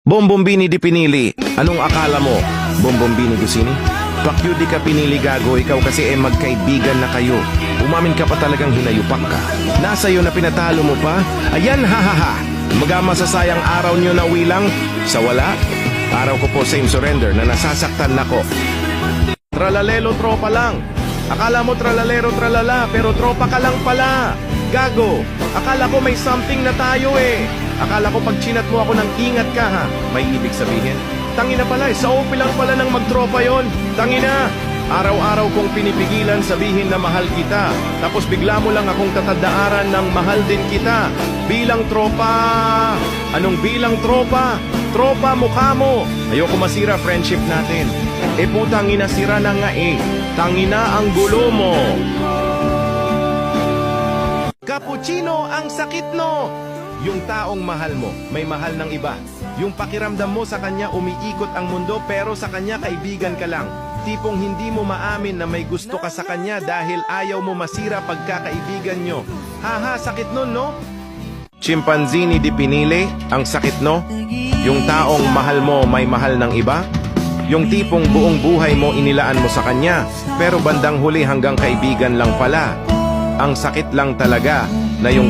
Bombombini di pinili. Anong akala mo? Bombombini Gusini? Pakyo di ka pinili gago, ikaw kasi magkaibigan na kayo. Umamin ka pa talagang hinayupak ka. Nasa iyo na pinatalo mo pa? Ayan, hahaha. Magasasayang araw nyo na wilang sa wala. Araw ko po same surrender na nasasaktan nako. Tralalelo tropa lang. Akala mo tralalero tralala, pero tropa ka lang pala. Gago, akala ko may something na tayo eh. Akala ko pag chinat mo ako ng ingat ka ha, may ibig sabihin. Tangina pala, sa OP lang pala ng magtropa yon. Tangina, araw-araw kong pinipigilan sabihin na mahal kita. Tapos bigla mo lang akong tatadaaran ng mahal din kita. Bilang tropa. Anong bilang tropa? Tropa mukha mo. Ayoko masira friendship natin. Eh putang ina, sira na nga eh. Tangina ang gulo mo. Cappuccino ang sakit no. Yung taong mahal mo, may mahal ng iba. Yung pakiramdam mo sa kanya umiikot ang mundo pero sa kanya kaibigan ka lang. Tipong hindi mo maamin na may gusto ka sa kanya dahil ayaw mo masira pagkakaibigan nyo. Haha, sakit nun no? Chimpanzini di pinili, ang sakit no? Yung taong mahal mo may mahal ng iba? Yung tipong buong buhay mo inilaan mo sa kanya pero bandang huli hanggang kaibigan lang pala. Ang sakit lang talaga na yung